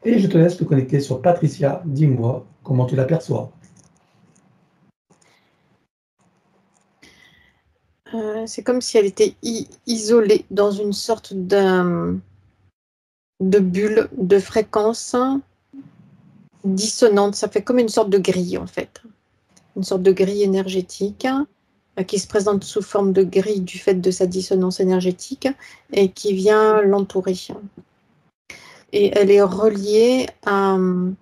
Et je te laisse te connecter sur Patricia. Dis-moi comment tu l'aperçois. C'est comme si elle était isolée dans une sorte de bulle de fréquence dissonante. Ça fait comme une sorte de grille, en fait. Une sorte de grille énergétique qui se présente sous forme de grille du fait de sa dissonance énergétique et qui vient l'entourer. Et elle est reliée à, on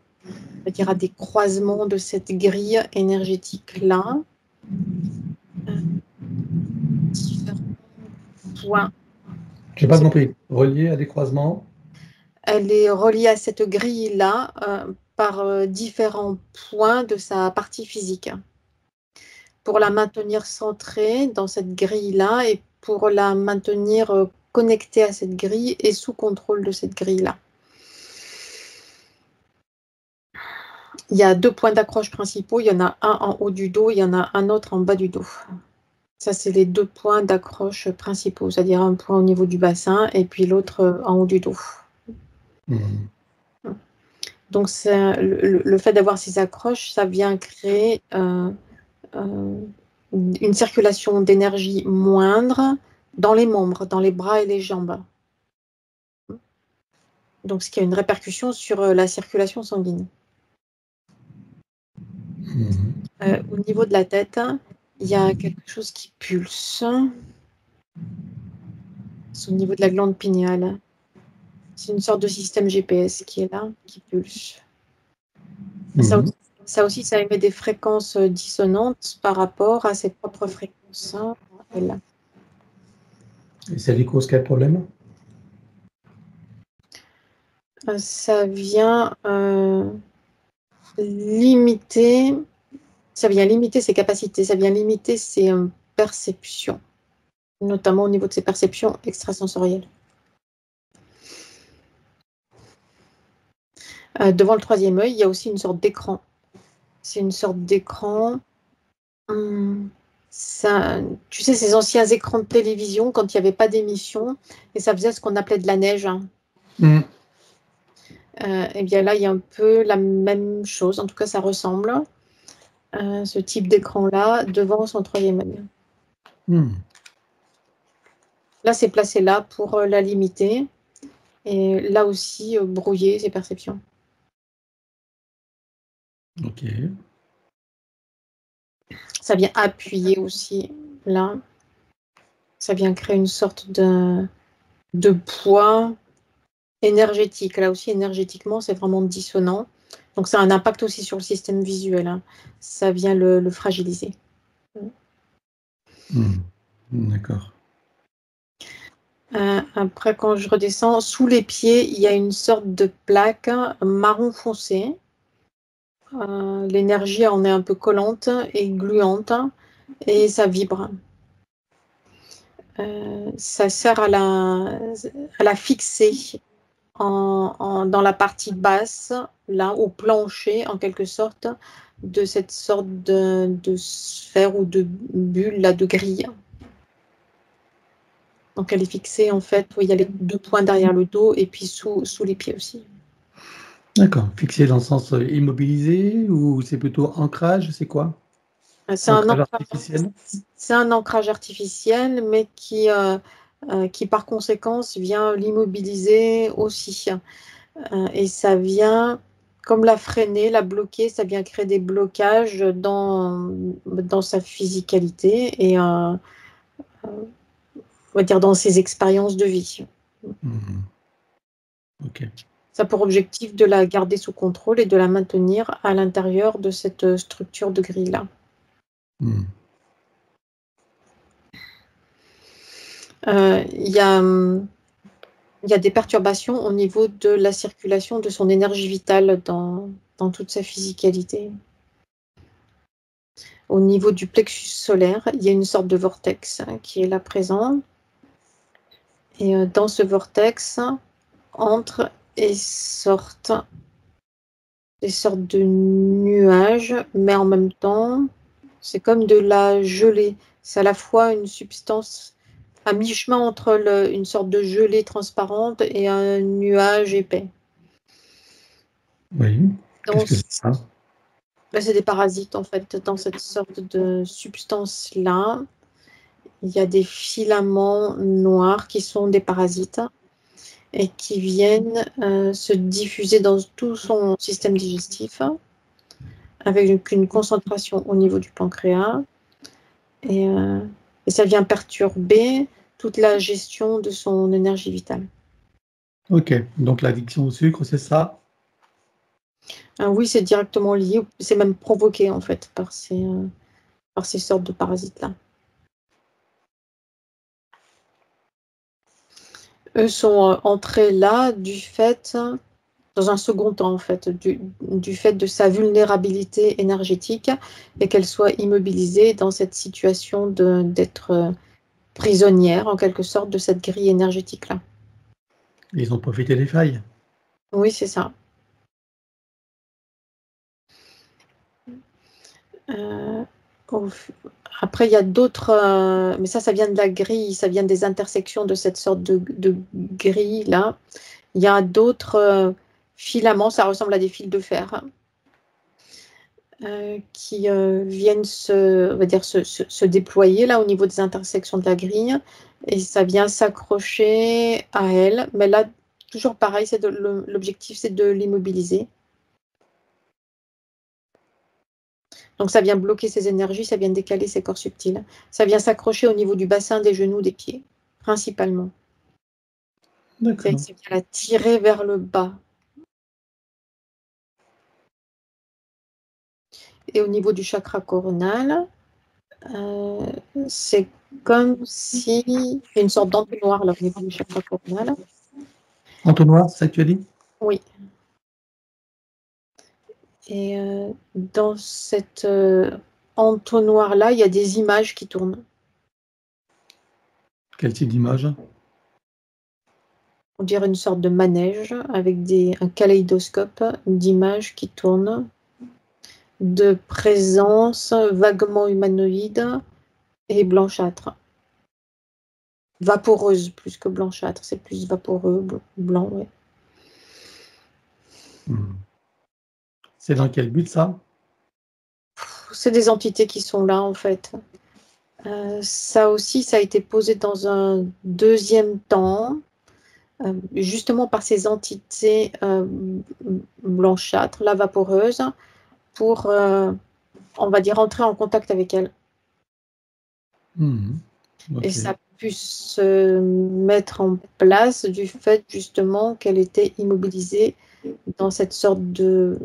va dire, à des croisements de cette grille énergétique-là. Différents points. Je n'ai pas compris. Relié à des croisements. Elle est reliée à cette grille-là par différents points de sa partie physique. Pour la maintenir centrée dans cette grille-là et pour la maintenir connectée à cette grille et sous contrôle de cette grille-là. Il y a 2 points d'accroche principaux. Il y en a un en haut du dos, il y en a un autre en bas du dos. Ça, c'est les 2 points d'accroche principaux, c'est-à-dire un point au niveau du bassin et puis l'autre en haut du dos. Donc, le fait d'avoir ces accroches, ça vient créer une circulation d'énergie moindre dans les membres, dans les bras et les jambes. Donc, ce qui a une répercussion sur la circulation sanguine. Au niveau de la tête, il y a quelque chose qui pulse. C'est au niveau de la glande pinéale. C'est une sorte de système GPS qui est là, qui pulse. Ça aussi, ça émet des fréquences dissonantes par rapport à ses propres fréquences. Elle. Et ça lui cause quel problème? Ça vient limiter ses capacités, ça vient limiter ses perceptions, notamment au niveau de ses perceptions extrasensorielles. Devant le troisième œil, il y a aussi une sorte d'écran. C'est une sorte d'écran. Ça, tu sais, ces anciens écrans de télévision, quand il n'y avait pas d'émission, et ça faisait ce qu'on appelait de la neige. Et bien là, il y a un peu la même chose, en tout cas, ça ressemble. Ce type d'écran-là, devant son troisième œil. Là, c'est placé là pour la limiter. Et là aussi, brouiller ses perceptions. Ok. Ça vient appuyer aussi là. Ça vient créer une sorte de poids énergétique. Là aussi, énergétiquement, c'est vraiment dissonant. Donc, ça a un impact aussi sur le système visuel. Hein. Ça vient le fragiliser. D'accord. Après, quand je redescends, sous les pieds, il y a une sorte de plaque marron foncé. L'énergie en est un peu collante et gluante et ça vibre. Ça sert à la fixer dans la partie basse, là, au plancher, en quelque sorte, de cette sorte de sphère ou de bulle, là, de grille. Donc, elle est fixée, en fait, où il y a les 2 points derrière le dos et puis sous les pieds aussi. D'accord. Fixé dans le sens immobilisé ou c'est plutôt ancrage? C'est quoi? C'est Ancrage artificiel? un ancrage artificiel, mais qui par conséquence, vient l'immobiliser aussi. Et ça vient, comme la freiner, la bloquer, ça vient créer des blocages dans sa physicalité et, on va dire, dans ses expériences de vie. Ok. Ça a pour objectif de la garder sous contrôle et de la maintenir à l'intérieur de cette structure de grille-là. Il y a des perturbations au niveau de la circulation de son énergie vitale dans toute sa physicalité. Au niveau du plexus solaire, il y a une sorte de vortex qui est là présent. Et dans ce vortex, entrent et sortent des sortes de nuages, mais en même temps, c'est comme de la gelée. C'est à la fois une substance à mi-chemin entre une sorte de gelée transparente et un nuage épais. Oui. Dans Qu'est-ce que c'est ça? c'est des parasites, en fait. Dans cette sorte de substance-là, il y a des filaments noirs qui sont des parasites et qui viennent se diffuser dans tout son système digestif avec une concentration au niveau du pancréas. Et ça vient perturber toute la gestion de son énergie vitale. Ok, donc l'addiction au sucre, c'est ça? Oui, c'est directement lié, c'est même provoqué en fait par ces sortes de parasites-là. Eux sont entrés là du fait, dans un second temps en fait, du fait de sa vulnérabilité énergétique et qu'elle soit immobilisée dans cette situation d'être prisonnière en quelque sorte de cette grille énergétique-là. Ils ont profité des failles. Oui, c'est ça. Euh, au Après, il y a d'autres, mais ça vient de la grille, ça vient des intersections de cette sorte de grille là. Il y a d'autres filaments, ça ressemble à des fils de fer, qui viennent on va dire, se déployer là au niveau des intersections de la grille, et ça vient s'accrocher à elle. Mais là, toujours pareil, l'objectif, c'est de l'immobiliser. Donc ça vient bloquer ses énergies, ça vient décaler ses corps subtils. Ça vient s'accrocher au niveau du bassin, des genoux, des pieds, principalement. Ça D'accord. vient la tirer vers le bas. Et au niveau du chakra coronal, euh, c'est comme si il y a une sorte d'entonnoir là au niveau du chakra coronal. Entonnoir, c'est ça que tu as dit? Oui. Et dans cet entonnoir-là, il y a des images qui tournent. Quel type d'image? On dirait une sorte de manège avec un kaléidoscope d'images qui tournent, de présence vaguement humanoïde et blanchâtre. Vaporeuse plus que blanchâtre, c'est plus vaporeux, blanc, ouais. C'est dans quel but ça? C'est des entités qui sont là en fait. Ça aussi, ça a été posé dans un deuxième temps, justement par ces entités blanchâtres, la vaporeuse, pour, on va dire, entrer en contact avec elles. Et Ok. ça a pu se mettre en place du fait justement qu'elle était immobilisée dans cette sorte de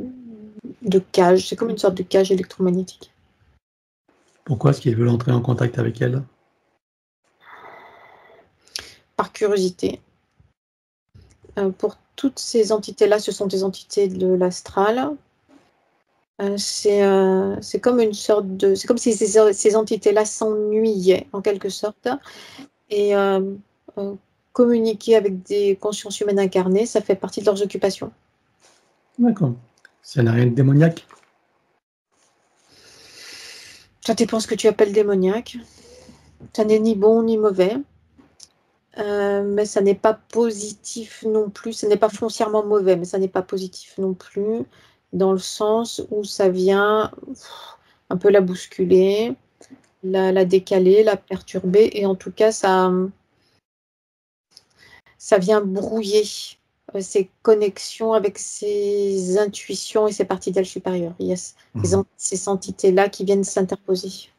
cage. C'est comme une sorte de cage électromagnétique. Pourquoi est-ce qu'ils veulent entrer en contact avec elle? Par curiosité. Pour toutes ces entités-là, ce sont des entités de l'astral. C'est comme une sorte de... C'est comme si ces entités-là s'ennuyaient, en quelque sorte. Et communiquer avec des consciences humaines incarnées, ça fait partie de leurs occupations. D'accord. Ça n'a rien de démoniaque? Ça dépend ce que tu appelles démoniaque. Ça n'est ni bon ni mauvais. Mais ça n'est pas positif non plus. Ça n'est pas foncièrement mauvais, mais ça n'est pas positif non plus, dans le sens où ça vient un peu la bousculer, la décaler, la perturber, et en tout cas, ça vient brouiller ses connexions avec ses intuitions et ses parties d'elle supérieures. Il y a ces entités-là qui viennent s'interposer.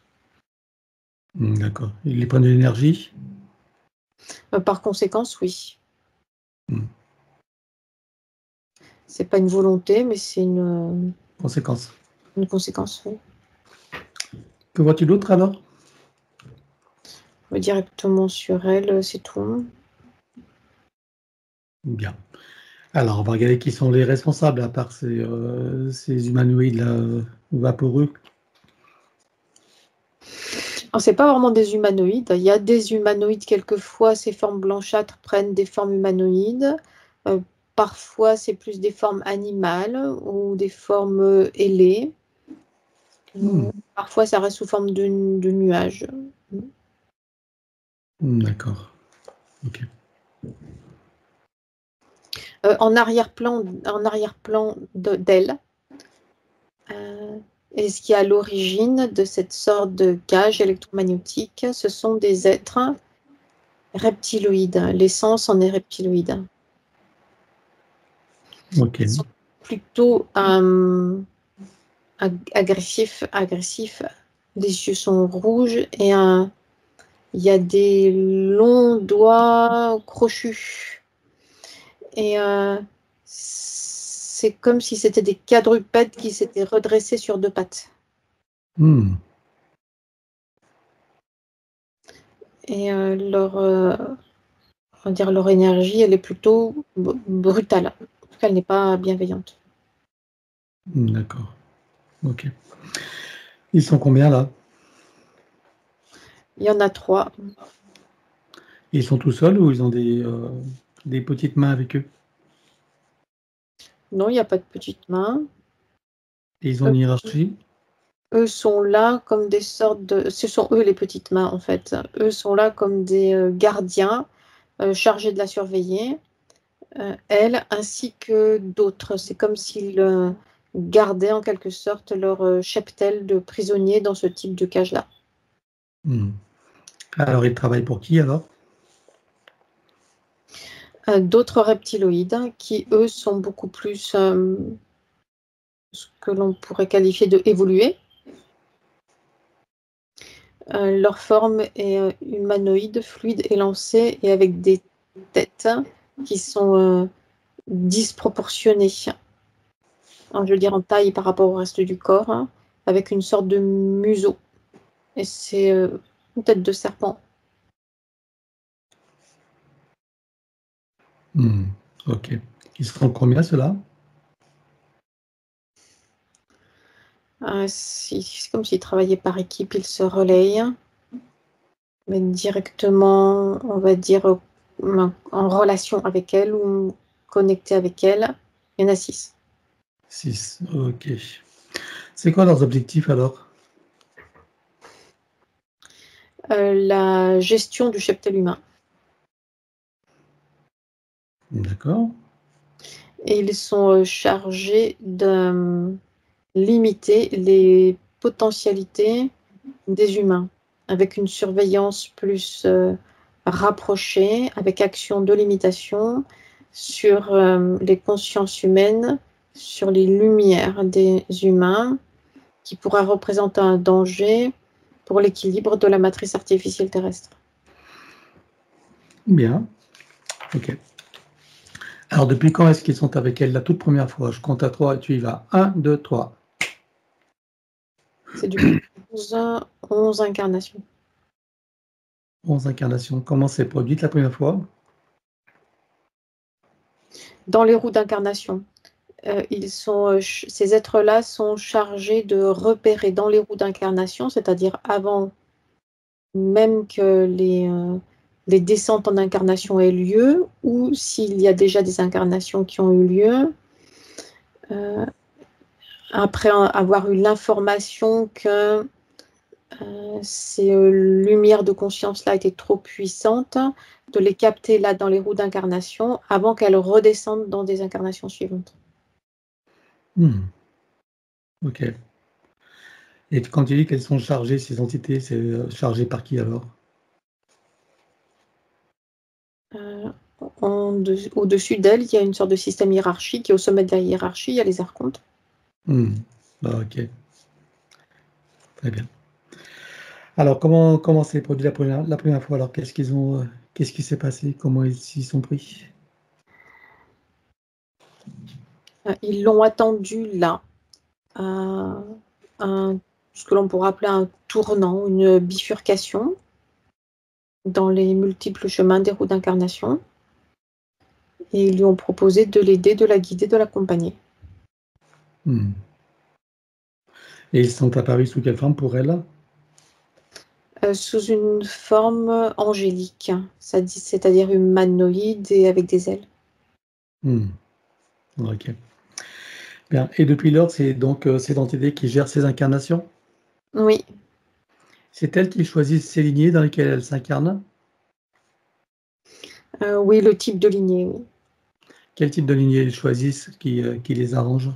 D'accord. Ils prennent de l'énergie? Par conséquence, oui. Mm. C'est pas une volonté, mais c'est une conséquence, oui. Que vois-tu d'autre alors? Directement sur elle, c'est tout. Bien. Alors, on va regarder qui sont les responsables, à part ces humanoïdes-là vaporeux. C'est pas vraiment des humanoïdes. Il y a des humanoïdes, quelquefois, ces formes blanchâtres prennent des formes humanoïdes. Parfois, c'est plus des formes animales ou des formes ailées. Parfois, ça reste sous forme de nuages. D'accord. Ok. en arrière-plan d'elle. Et ce qui est à l'origine de cette sorte de cage électromagnétique, ce sont des êtres reptiloïdes. L'essence en est reptiloïde. Ok. Ils sont plutôt agressifs. Les yeux sont rouges et il y a des longs doigts crochus. Et c'est comme si c'était des quadrupèdes qui s'étaient redressés sur deux pattes. Hmm. Et leur énergie, elle est plutôt brutale. En tout cas, elle n'est pas bienveillante. D'accord. Ok. Ils sont combien là? Il y en a 3. Ils sont tout seuls ou ils ont des petites mains avec eux? Non, il n'y a pas de petites mains. Et ils ont une hiérarchie? Eux sont là comme des sortes de... Ce sont eux les petites mains, en fait. Eux sont là comme des gardiens chargés de la surveiller. Elle, ainsi que d'autres. C'est comme s'ils gardaient en quelque sorte leur cheptel de prisonniers dans ce type de cage-là. Hmm. Alors, ils travaillent pour qui alors? D'autres reptiloïdes qui, eux, sont beaucoup plus ce que l'on pourrait qualifier de évolués. Leur forme est humanoïde, fluide, élancée et avec des têtes qui sont disproportionnées. Je veux dire en taille par rapport au reste du corps, hein, avec une sorte de museau. Et c'est une tête de serpent. Hmm. Ok. Ils seront combien ceux-là? C'est comme s'ils travaillaient par équipe, ils se relayent, mais directement, on va dire, en relation avec elle ou connectés avec elle. Il y en a 6. 6. Ok. C'est quoi leurs objectifs alors? La gestion du cheptel humain. D'accord. Et ils sont chargés de limiter les potentialités des humains, avec une surveillance plus rapprochée, avec action de limitation sur les consciences humaines, sur les lumières des humains, qui pourra représenter un danger pour l'équilibre de la matrice artificielle terrestre. Bien. Ok. Alors, depuis quand est-ce qu'ils sont avec elle la toute première fois? Je compte à 3 et tu y vas. 1, 2, 3. C'est depuis 11 incarnations. 11 incarnations. Comment s'est produite la première fois? Dans les roues d'incarnation, ces êtres-là sont chargés de repérer dans les roues d'incarnation, c'est-à-dire avant même que les descentes en incarnation aient lieu, ou s'il y a déjà des incarnations qui ont eu lieu, après avoir eu l'information que ces lumières de conscience-là étaient trop puissantes, de les capter là dans les roues d'incarnation avant qu'elles redescendent dans des incarnations suivantes. Hmm. Ok. Et quand tu dis qu'elles sont chargées, ces entités, c'est chargé par qui alors? Au-dessus d'elles, il y a une sorte de système hiérarchique, et au sommet de la hiérarchie, il y a les archontes. Hmm. Ah, ok. Très bien. Alors, comment s'est produit la première fois? Alors, qu'est-ce qui s'est passé? Comment ils s'y sont pris? Ils l'ont attendu là, à ce que l'on pourrait appeler un tournant, une bifurcation dans les multiples chemins des roues d'incarnation. Et ils lui ont proposé de l'aider, de la guider, de l'accompagner. Hmm. Et ils sont apparus sous quelle forme pour elle? Sous une forme angélique, c'est-à-dire humanoïde et avec des ailes. Hmm. Ok. Bien. Et depuis lors, c'est donc cette entité qui gère ces incarnations? Oui, C'est elle qui choisit ces lignées dans lesquelles elle s'incarne? oui, le type de lignée, oui. Quel type de lignée ils choisissent qui les arrange?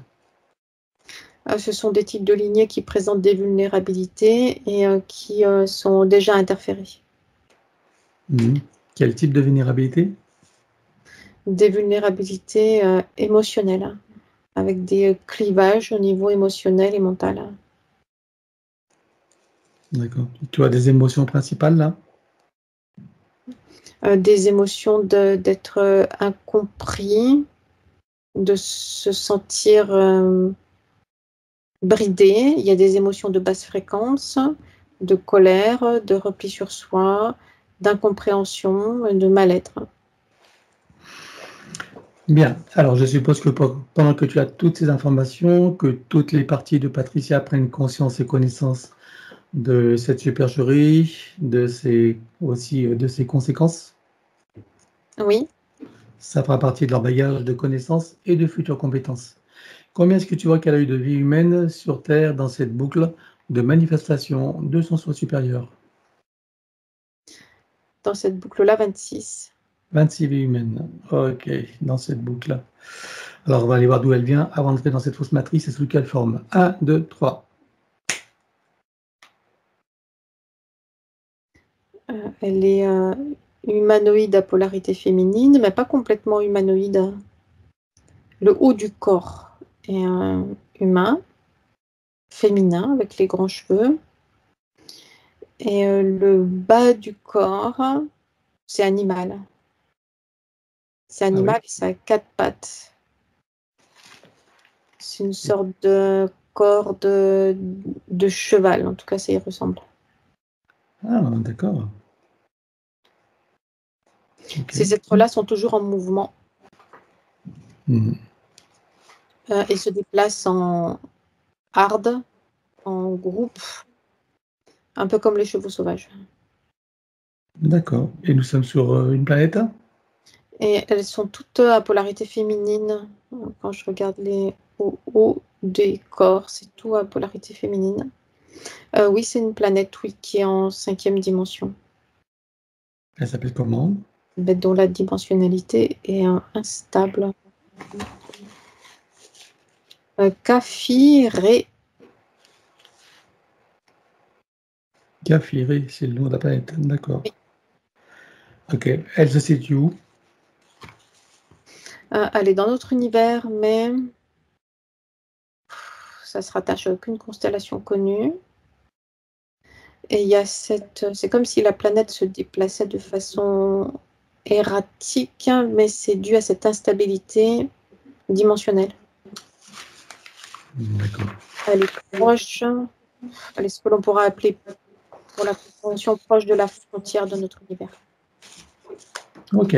Ce sont des types de lignées qui présentent des vulnérabilités et qui sont déjà interférées. Quel type de vulnérabilité? Des vulnérabilités émotionnelles, avec des clivages au niveau émotionnel et mental. D'accord. Tu as des émotions principales là? Des émotions d'être incompris, de se sentir bridé. Il y a des émotions de basse fréquence, de colère, de repli sur soi, d'incompréhension, de mal-être. Bien. Alors, je suppose que pendant que tu as toutes ces informations, que toutes les parties de Patricia prennent conscience et connaissance de cette supercherie, aussi de ses conséquences. Oui. Ça fera partie de leur bagage de connaissances et de futures compétences. Combien est-ce que tu vois qu'elle a eu de vie humaine sur Terre dans cette boucle de manifestation de son soi supérieur? Dans cette boucle-là, 26. 26 vies humaines. Ok, dans cette boucle-là. Alors, on va aller voir d'où elle vient avant d'entrer dans cette fausse matrice et sous quelle forme. 1, 2, 3. Elle est humanoïde à polarité féminine, mais pas complètement humanoïde. Le haut du corps est humain, féminin, avec les grands cheveux. Et le bas du corps, c'est animal. C'est animal et ça a 4 pattes. C'est une sorte de corps de cheval, en tout cas ça y ressemble. Ah, d'accord. Okay. Ces êtres-là sont toujours en mouvement et se déplacent en herde, en groupe, un peu comme les chevaux sauvages. D'accord. Et nous sommes sur une planète? Et elles sont toutes à polarité féminine. Quand je regarde les hauts des corps, c'est tout à polarité féminine. Oui, c'est une planète, oui, qui est en 5e dimension. Elle s'appelle comment? Dont la dimensionnalité est instable. Caphiré. Caphiré, c'est le nom de la planète. D'accord. Oui. Ok. Elle se situe où? Elle est dans notre univers, mais ça se rattache à aucune constellation connue. Et il y a c'est comme si la planète se déplaçait de façon erratique, mais c'est dû à cette instabilité dimensionnelle. D'accord. Elle est proche, elle est ce que l'on pourra appeler, pour la compréhension, proche de la frontière de notre univers. Ok.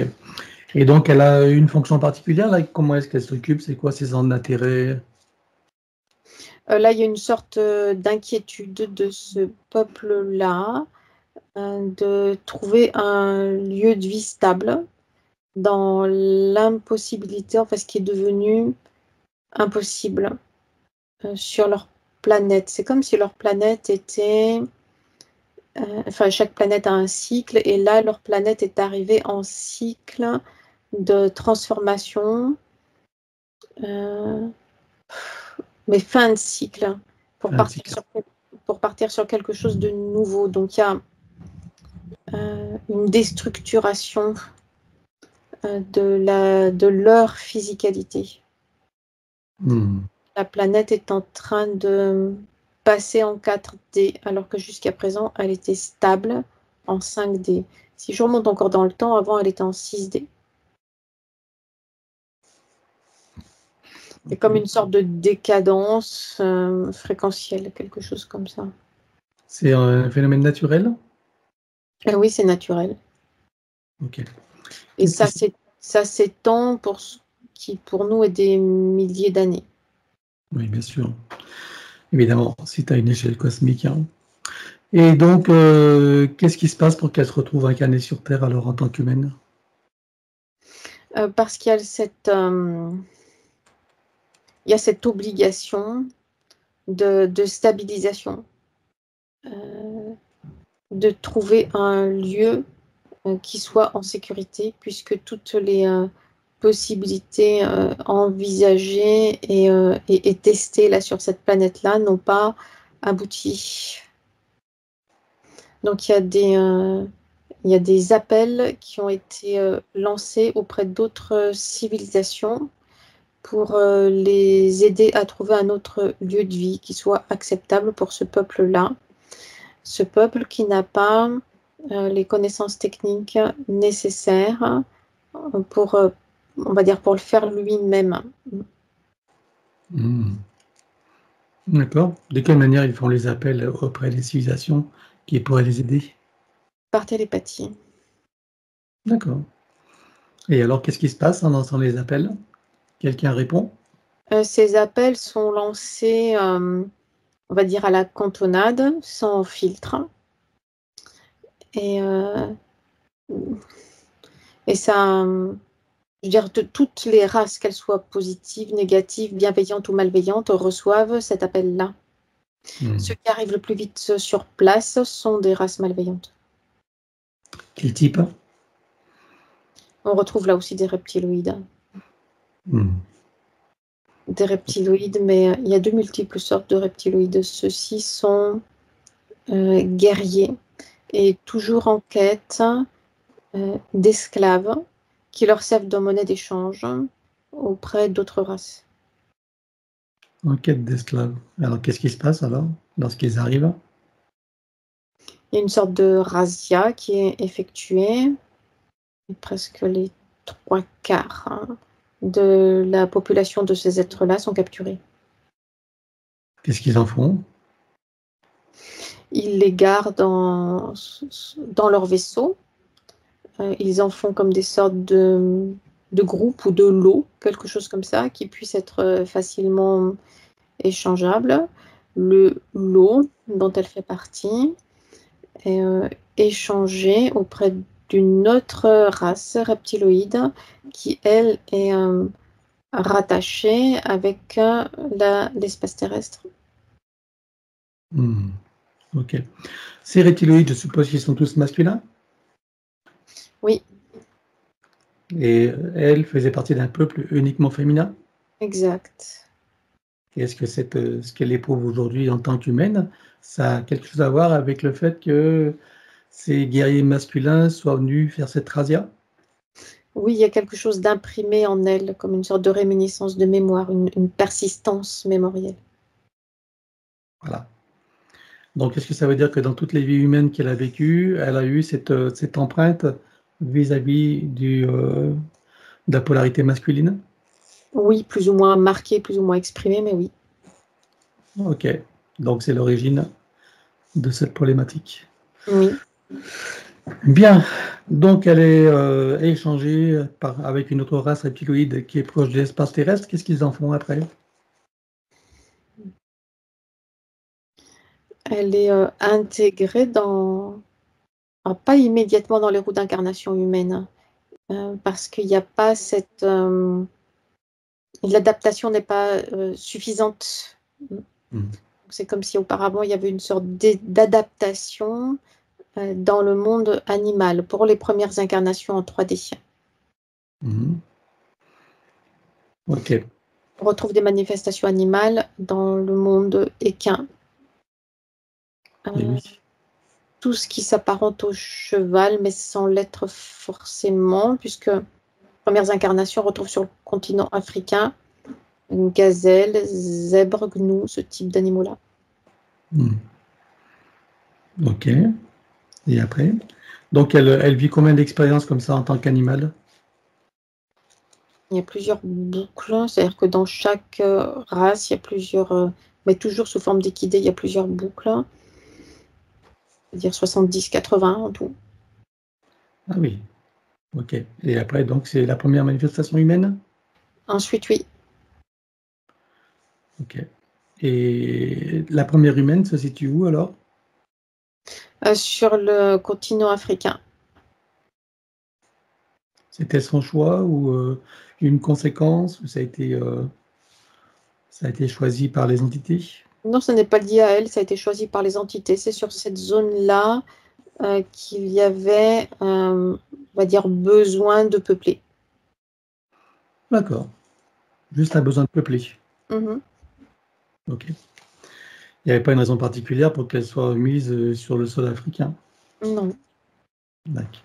Et donc, elle a une fonction particulière, là? Comment est-ce qu'elle s'occupe? C'est quoi ses centres d'intérêt? Là, il y a une sorte d'inquiétude de ce peuple-là, de trouver un lieu de vie stable dans l'impossibilité, enfin ce qui est devenu impossible sur leur planète. C'est comme si leur planète était... enfin, chaque planète a un cycle, et là, leur planète est arrivée en cycle de transformation, mais fin de cycle, pour partir sur quelque chose de nouveau. Donc, il y a une déstructuration de leur physicalité. La planète est en train de passer en 4D, alors que jusqu'à présent, elle était stable en 5D. Si je remonte encore dans le temps, avant, elle était en 6D. C'est comme une sorte de décadence fréquentielle, quelque chose comme ça. C'est un phénomène naturel? Oui, c'est naturel. Ok. Et ça s'étend pour ce qui, pour nous, est des milliers d'années. Oui, bien sûr. Évidemment, si tu as une échelle cosmique. Hein. Et donc, qu'est-ce qui se passe pour qu'elle se retrouve incarnée sur Terre alors en tant qu'humaine? Parce qu'il y a cette obligation de stabilisation, de trouver un lieu qui soit en sécurité, puisque toutes les possibilités envisagées et testées là sur cette planète-là n'ont pas abouti. Donc il y a des appels qui ont été lancés auprès d'autres civilisations pour les aider à trouver un autre lieu de vie qui soit acceptable pour ce peuple-là. Ce peuple qui n'a pas les connaissances techniques nécessaires pour, on va dire, pour le faire lui-même. D'accord. De quelle manière ils font les appels auprès des civilisations qui pourraient les aider? Par télépathie. D'accord. Et alors, qu'est-ce qui se passe en lançant les appels? Quelqu'un répond? Ces appels sont lancés, on va dire, à la cantonade, sans filtre. Et ça, je veux dire, de toutes les races, qu'elles soient positives, négatives, bienveillantes ou malveillantes, reçoivent cet appel-là. Ceux qui arrivent le plus vite sur place sont des races malveillantes. Quel type? On retrouve là aussi des reptiloïdes. Des reptiloïdes, mais il y a de multiples sortes de reptiloïdes. Ceux-ci sont guerriers et toujours en quête d'esclaves qui leur servent de monnaie d'échange auprès d'autres races. En quête d'esclaves. Alors, qu'est-ce qui se passe alors lorsqu'ils arrivent? Il y a une sorte de razzia qui est effectuée. Presque les 3/4 de la population de ces êtres-là sont capturés. Qu'est-ce qu'ils en font? Ils les gardent dans leur vaisseau. Ils en font comme des sortes de groupes ou de lots, quelque chose comme ça, qui puisse être facilement échangeable. Le lot dont elle fait partie est échangé auprès d'une autre race reptiloïde qui, elle, est rattachée avec l'espace terrestre. Ok. Ces reptiloïdes, je suppose qu'ils sont tous masculins? Oui. Et elle faisait partie d'un peuple uniquement féminin? Exact. Est-ce que ce qu'elle éprouve aujourd'hui en tant qu'humaine, ça a quelque chose à voir avec le fait que ces guerriers masculins soient venus faire cette razzia? Oui, il y a quelque chose d'imprimé en elle, comme une sorte de réminiscence de mémoire, une persistance mémorielle. Voilà. Donc, est-ce que ça veut dire que dans toutes les vies humaines qu'elle a vécues, elle a eu cette empreinte vis-à-vis de la polarité masculine? Oui, plus ou moins marqué, plus ou moins exprimé, mais oui. Ok. Donc, c'est l'origine de cette problématique. Oui. Bien. Donc, elle est échangée avec une autre race reptiloïde qui est proche de l'espace terrestre. Qu'est-ce qu'ils en font après? Elle est intégrée dans... Alors, pas immédiatement dans les roues d'incarnation humaine, parce qu'il n'y a pas cette... L'adaptation n'est pas suffisante. C'est comme si auparavant, il y avait une sorte d'adaptation dans le monde animal pour les premières incarnations en 3D. Ok. On retrouve des manifestations animales dans le monde équin. Oui. Tout ce qui s'apparente au cheval, mais sans l'être forcément, puisque les premières incarnations, on retrouve sur le continent africain une gazelle, zèbre, gnou, ce type d'animaux-là. Ok. Et après? Donc, elle vit combien d'expériences comme ça en tant qu'animal? Il y a plusieurs boucles, c'est-à-dire que dans chaque race, il y a plusieurs, mais toujours sous forme d'équidés, il y a plusieurs boucles, c'est-à-dire 70-80 en tout. Ah oui. Ok. Et après, donc, c'est la première manifestation humaine? Ensuite, oui. Ok. Et la première humaine se situe où alors? Sur le continent africain. C'était son choix ou une conséquence ou ça a été choisi par les entités? Non, ce n'est pas lié à elle, ça a été choisi par les entités. C'est sur cette zone-là qu'il y avait, on va dire, besoin de peupler. D'accord. Juste un besoin de peupler. Mhm. Ok. Il n'y avait pas une raison particulière pour qu'elle soit mise sur le sol africain. Non. D'accord.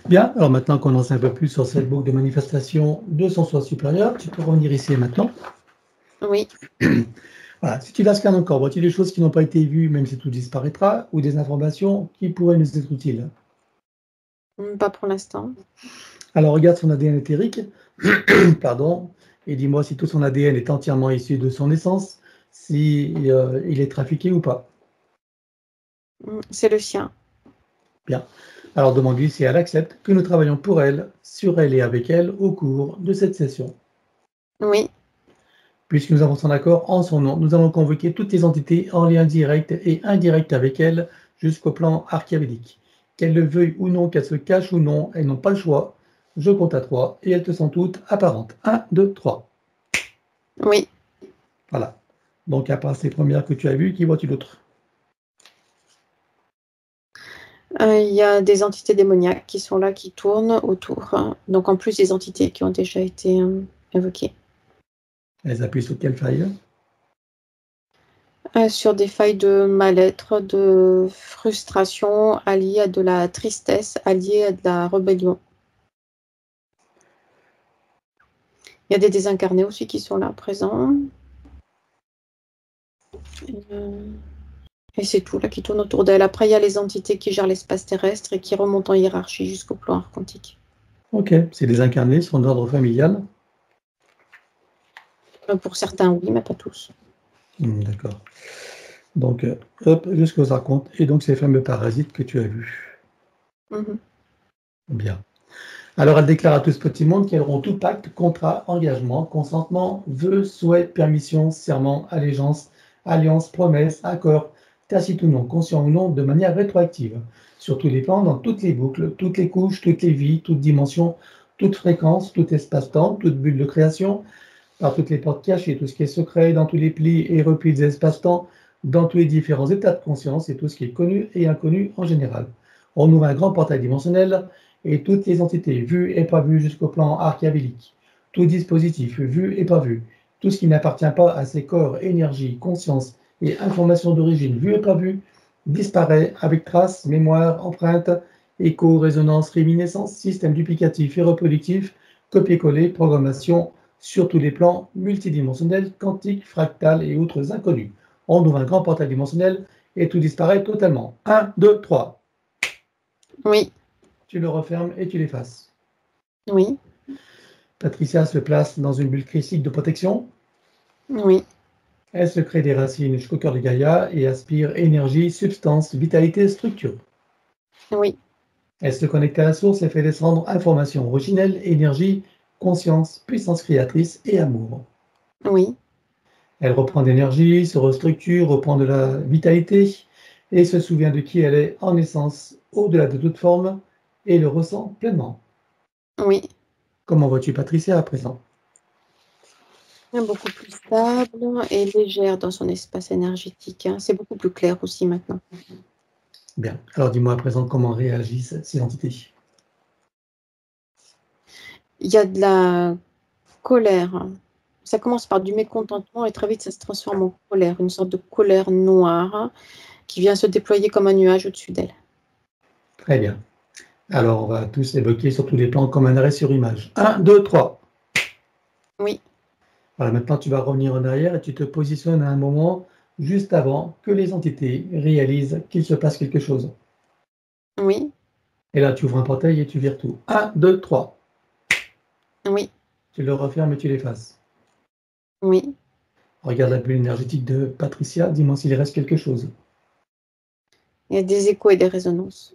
Bien, alors maintenant qu'on en sait un peu plus sur cette boucle de manifestation de son soi supérieur, tu peux revenir ici et maintenant. Oui. Voilà. Si tu la scannes encore, vois-tu des choses qui n'ont pas été vues, même si tout disparaîtra, ou des informations qui pourraient nous être utiles? Pas pour l'instant. Alors regarde son ADN éthérique, pardon, et dis-moi si tout son ADN est entièrement issu de son essence, si il est trafiqué ou pas. C'est le sien. Bien. Alors demande-lui si elle accepte que nous travaillons pour elle, sur elle et avec elle au cours de cette session. Oui. Puisque nous avons son accord en son nom, nous allons convoquer toutes les entités en lien direct et indirect avec elle jusqu'au plan archiavédique. Qu'elles le veuillent ou non, qu'elles se cachent ou non, elles n'ont pas le choix. Je compte à 3 et elles te sont toutes apparentes. 1, 2, 3. Oui. Voilà. Donc à part ces premières que tu as vues, qui vois-tu d'autres? Il y a des entités démoniaques qui sont là, qui tournent autour, hein. Donc en plus des entités qui ont déjà été évoquées. Elles appuient sur quelle faille? Sur des failles de mal-être, de frustration, alliées à de la tristesse, alliées à de la rébellion. Il y a des désincarnés aussi qui sont là, présents. Et c'est tout, là, qui tourne autour d'elle. Après, il y a les entités qui gèrent l'espace terrestre et qui remontent en hiérarchie jusqu'au plan quantique. Ok, c'est des incarnés, sont d'ordre familial. Pour certains, oui, mais pas tous. D'accord. Donc, hop, jusqu'aux archontes, et donc ces fameux parasites que tu as vus. Mhm. Bien. Alors, elle déclare à tout ce petit monde qu'elles auront tout pacte, contrat, engagement, consentement, vœu, souhait, permission, serment, allégeance, alliance, promesse, accord, tacite ou non, conscient ou non, de manière rétroactive, sur tous les plans, dans toutes les boucles, toutes les couches, toutes les vies, toutes dimensions, toute fréquence, tout espace-temps, toute bulle de création, par toutes les portes cachées, tout ce qui est secret, dans tous les plis et replis des espaces-temps, dans tous les différents états de conscience et tout ce qui est connu et inconnu en général. On ouvre un grand portail dimensionnel et toutes les entités vues et pas vues jusqu'au plan archiavélique, tout dispositif vu et pas vu, tout ce qui n'appartient pas à ces corps, énergie, conscience et information d'origine vue et pas vue, disparaît avec traces, mémoire, empreinte, écho, résonance, réminiscence, système duplicatif et reproductif, copier-coller, programmation, sur tous les plans multidimensionnels, quantiques, fractales et autres inconnus. On ouvre un grand portail dimensionnel et tout disparaît totalement. 1, 2, 3. Oui. Tu le refermes et tu l'effaces. Oui. Patricia se place dans une bulle critique de protection. Oui. Elle se crée des racines jusqu'au cœur de Gaïa et aspire énergie, substance, vitalité, structure. Oui. Elle se connecte à la source et fait descendre information originelle, énergie, conscience, puissance créatrice et amour. Oui. Elle reprend de l'énergie, se restructure, reprend de la vitalité et se souvient de qui elle est en essence, au-delà de toute forme, et le ressent pleinement. Oui. Comment vois-tu Patricia à présent? Beaucoup plus stable et légère dans son espace énergétique, hein. C'est beaucoup plus clair aussi maintenant. Bien. Alors dis-moi à présent comment réagissent ces entités. Il y a de la colère. Ça commence par du mécontentement et très vite ça se transforme en colère, une sorte de colère noire qui vient se déployer comme un nuage au-dessus d'elle. Très bien. Alors on va tous évoquer sur tous les plans comme un arrêt sur image. 1, 2, 3. Oui. Voilà, maintenant tu vas revenir en arrière et tu te positionnes à un moment juste avant que les entités réalisent qu'il se passe quelque chose. Oui. Et là tu ouvres un portail et tu vires tout. 1, 2, 3. Oui. Tu le refermes et tu l'effaces. Oui. Regarde la bulle énergétique de Patricia, dis-moi s'il reste quelque chose. Il y a des échos et des résonances.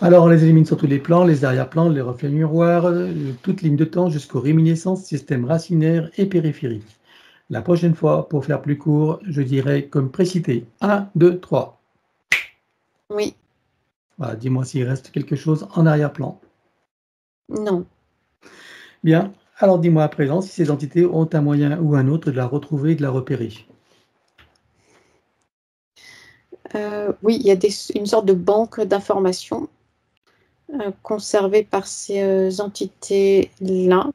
Alors on les élimine sur tous les plans, les arrière-plans, les reflets miroirs, toute ligne de temps jusqu'aux réminiscences, système racinaire et périphérique. La prochaine fois, pour faire plus court, je dirais comme précité. 1, 2, 3. Oui. Voilà, dis-moi s'il reste quelque chose en arrière-plan. Non. Bien, alors dis-moi à présent si ces entités ont un moyen ou un autre de la retrouver et de la repérer. Oui, il y a une sorte de banque d'informations conservée par ces entités-là.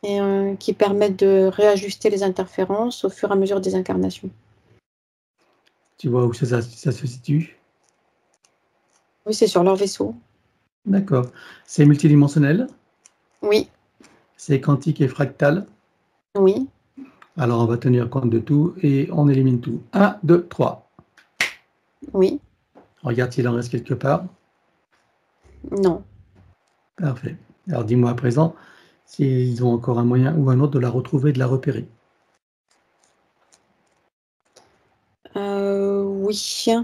et qui permettent de réajuster les interférences au fur et à mesure des incarnations. Tu vois où ça se situe? Oui, c'est sur leur vaisseau. D'accord. C'est multidimensionnel, Oui, c'est quantique et fractal. oui, Alors, on va tenir compte de tout et on élimine tout. 1, 2, 3. oui, Regarde s'il en reste quelque part. non. Parfait. Alors, dis-moi à présent s'ils ont encore un moyen ou un autre de la retrouver, de la repérer. Oui.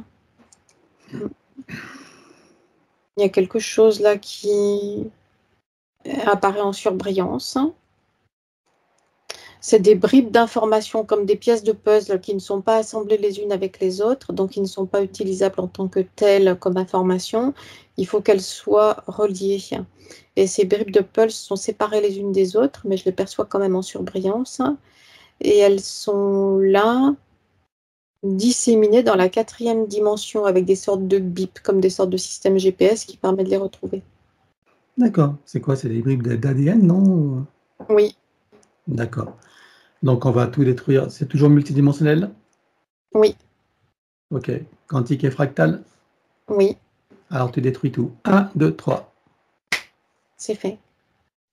Il y a quelque chose là qui apparaît en surbrillance. C'est des bribes d'informations comme des pièces de puzzle qui ne sont pas assemblées les unes avec les autres, donc qui ne sont pas utilisables en tant que telles comme information. Il faut qu'elles soient reliées. Et ces bribes de puzzle sont séparées les unes des autres, mais je les perçois quand même en surbrillance. Et elles sont là, disséminées dans la 4e dimension avec des sortes de bips, comme des sortes de systèmes GPS qui permettent de les retrouver. D'accord. C'est quoi? C'est des bribes d'ADN, non? Oui, D'accord. Donc, on va tout détruire. C'est toujours multidimensionnel? oui, OK. Quantique et fractal? oui, Alors, tu détruis tout. 1, 2, 3. c'est fait.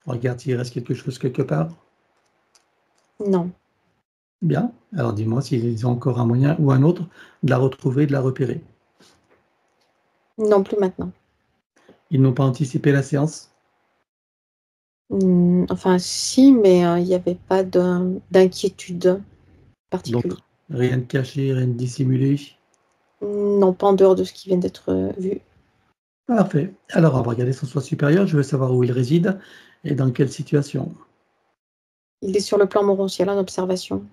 Regarde s'il reste quelque chose quelque part. Non, Bien. Alors, dis-moi s'ils ont encore un moyen ou un autre de la retrouver, de la repérer. non plus maintenant. Ils n'ont pas anticipé la séance? Enfin si, mais il n'y avait pas d'inquiétude Donc, particulière. rien de caché, rien de dissimulé. Non, pas en dehors de ce qui vient d'être vu. Parfait. Alors, on va regarder son soi supérieur. Je veux savoir où il réside et dans quelle situation. Il est sur le plan morontiel en observation.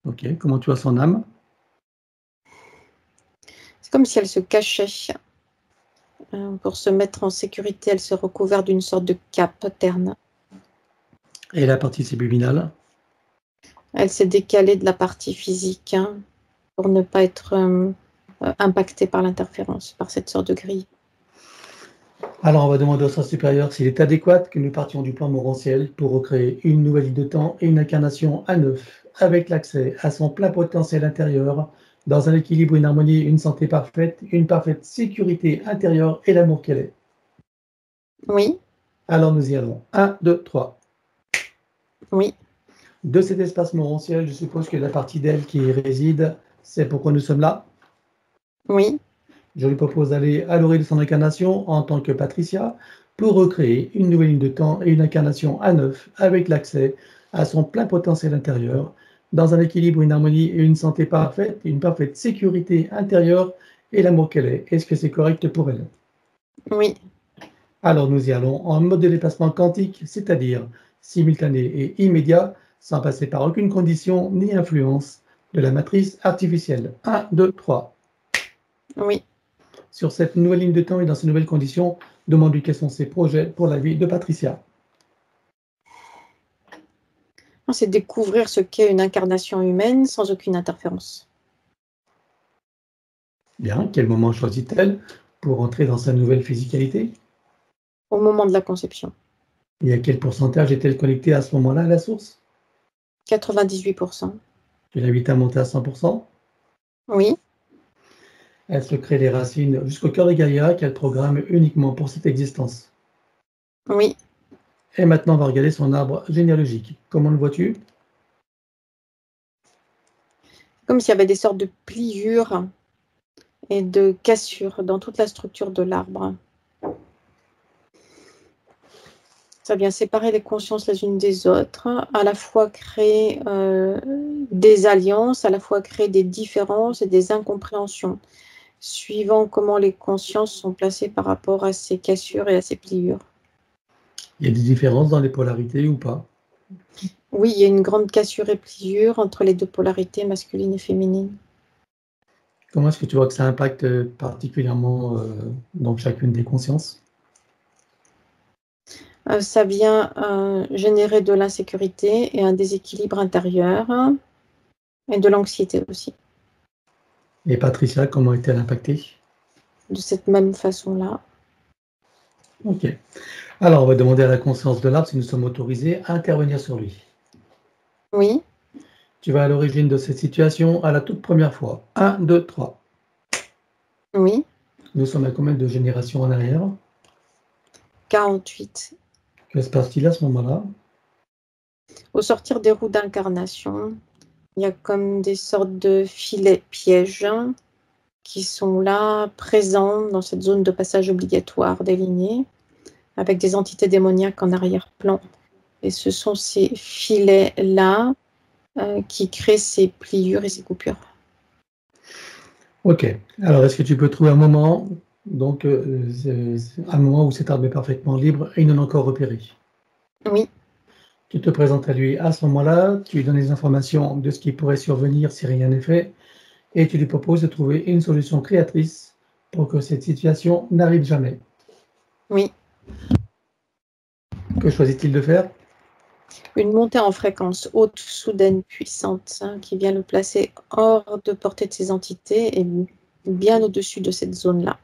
OK. Comment tu as son âme? C'est comme si elle se cachait. Pour se mettre en sécurité, elle se recouvert d'une sorte de cape terne. Et la partie subliminale? Elle s'est décalée de la partie physique pour ne pas être impactée par l'interférence, par cette sorte de grille. Alors, on va demander au soi supérieur s'il est adéquat que nous partions du plan morantiel pour recréer une nouvelle ligne de temps et une incarnation à neuf, avec l'accès à son plein potentiel intérieur, dans un équilibre, une harmonie, une santé parfaite, une parfaite sécurité intérieure et l'amour qu'elle est. Oui, Alors, nous y allons. 1, 2, 3. oui, De cet espace morantiel, je suppose que la partie d'elle qui y réside, c'est pourquoi nous sommes là. oui, Je lui propose d'aller à l'orée de son incarnation en tant que Patricia pour recréer une nouvelle ligne de temps et une incarnation à neuf avec l'accès à son plein potentiel intérieur, dans un équilibre, une harmonie et une santé parfaite, une parfaite sécurité intérieure et l'amour qu'elle est. Est-ce que c'est correct pour elle? oui, Alors nous y allons en mode de déplacement quantique, c'est-à-dire simultané et immédiat, sans passer par aucune condition ni influence de la matrice artificielle. 1, 2, 3. oui. Sur cette nouvelle ligne de temps et dans ces nouvelles conditions, demande-lui quels sont ses projets pour la vie de Patricia. C'est découvrir ce qu'est une incarnation humaine sans aucune interférence. Bien, quel moment choisit-elle pour entrer dans sa nouvelle physicalité? Au moment de la conception. Et à quel pourcentage est-elle connectée à ce moment-là à la source? 98%. Tu l'invites à monter à 100%. Oui, Elle se crée des racines jusqu'au cœur de Gaïa qu'elle programme uniquement pour cette existence. oui. Et maintenant, on va regarder son arbre généalogique. Comment le vois-tu? Comme s'il y avait des sortes de pliures et de cassures dans toute la structure de l'arbre. Ça vient séparer les consciences les unes des autres, à la fois créer des alliances, à la fois créer des différences et des incompréhensions, suivant comment les consciences sont placées par rapport à ces cassures et à ces pliures. Il y a des différences dans les polarités ou pas? Oui, il y a une grande cassure et pliure entre les deux polarités masculine et féminine. Comment est-ce que tu vois que ça impacte particulièrement donc chacune des consciences? Ça vient générer de l'insécurité et un déséquilibre intérieur et de l'anxiété aussi, Et Patricia, comment est-elle impactée? de cette même façon-là. Ok. Alors, on va demander à la conscience de l'arbre si nous sommes autorisés à intervenir sur lui. Oui, Tu vas à l'origine de cette situation à la toute première fois. 1, 2, 3. oui, Nous sommes à combien de générations en arrière? 48. Que se passe-t-il à ce moment-là? Au sortir des roues d'incarnation, il y a comme des sortes de filets pièges qui sont là, présents dans cette zone de passage obligatoire délignée, avec des entités démoniaques en arrière-plan. Et ce sont ces filets-là qui créent ces pliures et ces coupures. Ok. Alors, est-ce que tu peux trouver un moment, donc un moment où cet arbre est parfaitement libre et non encore repéré? Oui, Tu te présentes à lui à ce moment-là, tu lui donnes les informations de ce qui pourrait survenir si rien n'est fait, et tu lui proposes de trouver une solution créatrice pour que cette situation n'arrive jamais. oui. Que choisit-il de faire? Une montée en fréquence haute, soudaine, puissante, qui vient le placer hors de portée de ces entités et bien au-dessus de cette zone-là.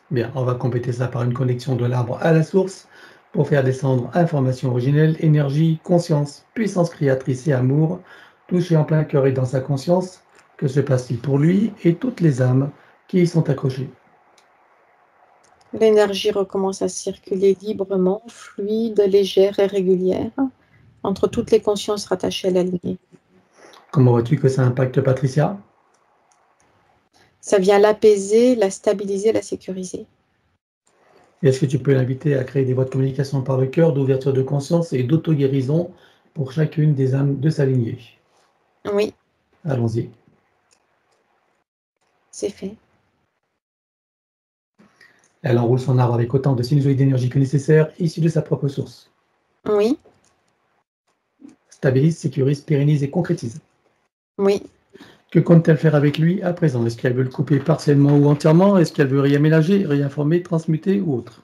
Bien, on va compléter ça par une connexion de l'arbre à la source pour faire descendre information originelle, énergie, conscience, puissance créatrice et amour, touché en plein cœur et dans sa conscience. Que se passe-t-il pour lui et toutes les âmes qui y sont accrochées? L'énergie recommence à circuler librement, fluide, légère et régulière, entre toutes les consciences rattachées à la lignée. Comment vois-tu que ça impacte Patricia? Ça vient l'apaiser, la stabiliser, la sécuriser. Est-ce que tu peux l'inviter à créer des voies de communication par le cœur, d'ouverture de conscience et d'auto-guérison pour chacune des âmes de sa lignée? Oui, Allons-y. c'est fait. Elle enroule son arbre avec autant de sinusoïdes d'énergie que nécessaire, issus de sa propre source. Oui, Stabilise, sécurise, pérennise et concrétise. oui. Que compte-t-elle faire avec lui à présent? Est-ce qu'elle veut le couper partiellement ou entièrement? Est-ce qu'elle veut réaménager, réinformer, transmuter ou autre?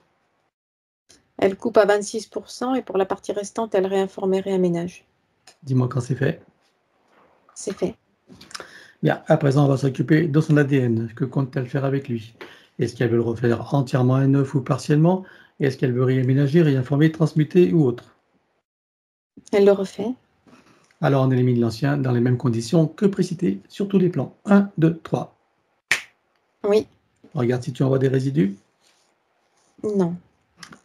Elle coupe à 26% et pour la partie restante, elle réinforme et réaménage. Dis-moi quand c'est fait. C'est fait. Bien, à présent, on va s'occuper de son ADN. Que compte-t-elle faire avec lui? Est-ce qu'elle veut le refaire entièrement à neuf ou partiellement? Est-ce qu'elle veut réaménager, réinformer, transmuter ou autre? Elle le refait. Alors, on élimine l'ancien dans les mêmes conditions que précité sur tous les plans. 1, 2, 3. Oui, Regarde si tu envoies des résidus. non.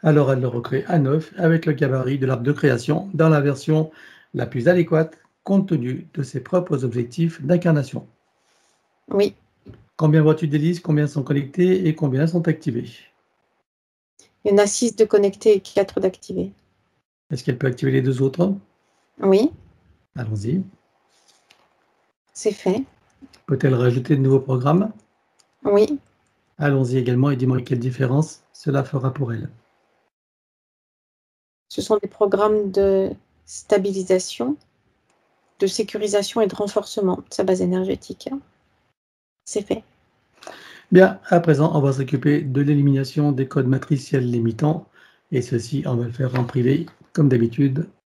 Alors, elle le recrée à neuf avec le gabarit de l'arbre de création dans la version la plus adéquate compte tenu de ses propres objectifs d'incarnation. Oui, Combien vois-tu d'hélices? Combien sont connectés et combien sont activés? il y en a 6 de connectés et 4 d'activés. Est-ce qu'elle peut activer les deux autres? Oui, Allons-y. c'est fait. Peut-elle rajouter de nouveaux programmes? Oui, Allons-y également et dis-moi quelle différence cela fera pour elle. ce sont des programmes de stabilisation, de sécurisation et de renforcement de sa base énergétique. C'est fait. Bien, à présent, on va s'occuper de l'élimination des codes matriciels limitants et ceci, on va le faire en privé comme d'habitude.